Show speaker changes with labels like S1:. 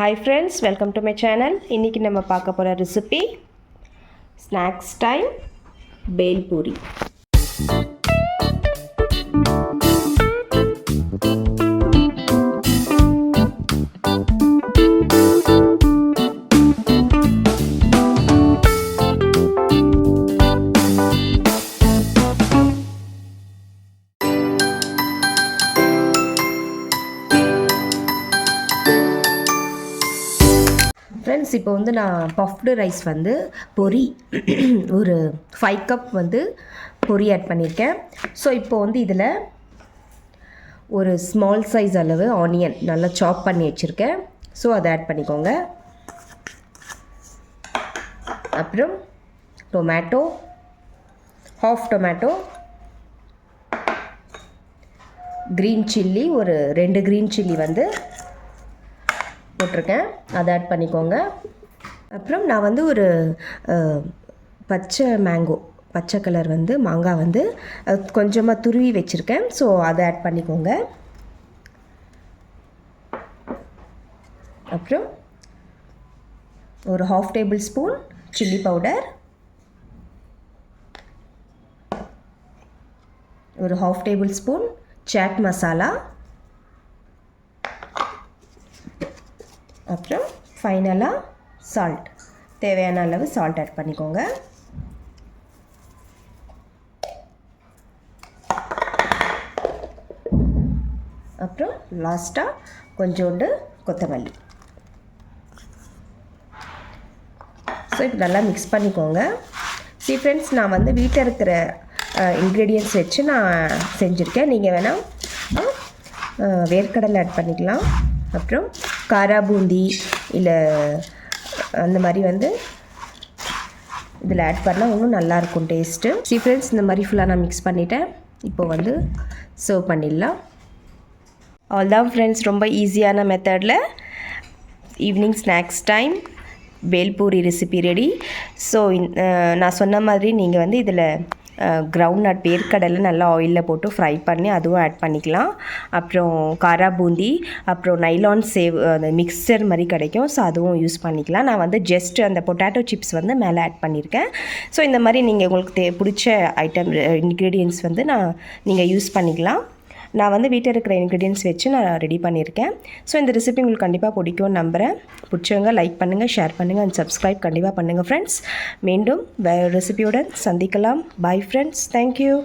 S1: Hi friends, welcome to my channel. இன்னைக்கு நம்ம பார்க்க போற ரெசிபி ஸ்நாக்ஸ் டைம் பேல் பூரி. ஃப்ரெண்ட்ஸ், இப்போ வந்து நான் பஃப்டு ரைஸ் வந்து பொரி ஒரு 5 கப் வந்து பொரி ஆட் பண்ணியிருக்கேன். ஸோ இப்போ வந்து இதில் ஒரு ஸ்மால் சைஸ் அளவு ஆனியன் நல்லா சாப் பண்ணி வச்சுருக்கேன். ஸோ அதை ஆட் பண்ணிக்கோங்க. அப்புறம் tomato, half tomato, green chilli, ஒரு 2 க்ரீன் சில்லி வந்து போட்டிருக்கேன், அதை ஆட் பண்ணிக்கோங்க. அப்புறம் நான் வந்து ஒரு பச்சை கலர் வந்து மாங்காய் வந்து கொஞ்சமாக துருவி வச்சுருக்கேன். ஸோ அதை ஆட் பண்ணிக்கோங்க. அப்புறம் ஒரு ½ டேபிள் ஸ்பூன் சில்லி பவுடர், ஒரு ½ டேபிள் ஸ்பூன் சாட் மசாலா, அப்புறம் ஃபைனலாக சால்ட், தேவையான அளவு சால்ட் ஆட் பண்ணிக்கோங்க. அப்புறம் லாஸ்ட்டாக கொஞ்சோண்டு கொத்தமல்லி. ஸோ இப்போ நல்லா மிக்ஸ் பண்ணிக்கோங்க. ஃப்ரெண்ட்ஸ், நான் வந்து வீட்டில் இருக்கிற இன்க்ரீடியன்ட்ஸ் வச்சு நான் செஞ்சுருக்கேன். நீங்கள் வேணால் வேர்க்கடலை ஆட் பண்ணிக்கலாம். அப்புறம் காரா பூந்தி இல்லை அந்த மாதிரி வந்து இதில் ஆட் பண்ணால் இன்னும் நல்லாயிருக்கும் டேஸ்ட்டு. ஃப்ரெண்ட்ஸ், இந்த மாதிரி ஃபுல்லாக நான் மிக்ஸ் பண்ணிவிட்டேன். இப்போ வந்து சர்வ் பண்ணிடலாம். அவ்வளோதான் ஃப்ரெண்ட்ஸ், ரொம்ப ஈஸியான மெத்தடில் evening snacks time bhelpuri recipe ready. So நான் சொன்ன மாதிரி நீங்கள் வந்து இதில் கிரவுண்ட் நட் வேர்க்கடலை நல்லா ஆயிலில் போட்டு ஃப்ரை பண்ணி அதுவும் ஆட் பண்ணிக்கலாம். அப்புறம் காரா பூந்தி, அப்புறம் நைலான் சேவ் அந்த மிக்சர் மாதிரி கிடைக்கும். ஸோ அதுவும் யூஸ் பண்ணிக்கலாம். நான் வந்து ஜஸ்ட் அந்த பொட்டேட்டோ சிப்ஸ் வந்து மேலே ஆட் பண்ணியிருக்கேன். ஸோ இந்த மாதிரி நீங்கள் உங்களுக்கு பிடிச்ச ஐட்டம் இன்க்ரீடியன்ட்ஸ் வந்து நீங்கள் யூஸ் பண்ணிக்கலாம். நான் வந்து வீட்டில் இருக்கிற இன்க்ரீடியன்ஸ் வச்சு நான் ரெடி பண்ணியிருக்கேன். ஸோ இந்த ரெசிபி உங்களுக்கு கண்டிப்பாக பிடிக்கும்னு நம்புகிறேன். பிடிச்சவங்க லைக் பண்ணுங்கள், ஷேர் பண்ணுங்கள் அண்ட் சப்ஸ்கிரைப் கண்டிப்பாக பண்ணுங்கள் ஃப்ரெண்ட்ஸ். மீண்டும் வேறு ரெசிபியுடன் சந்திக்கலாம். Bye friends, thank you.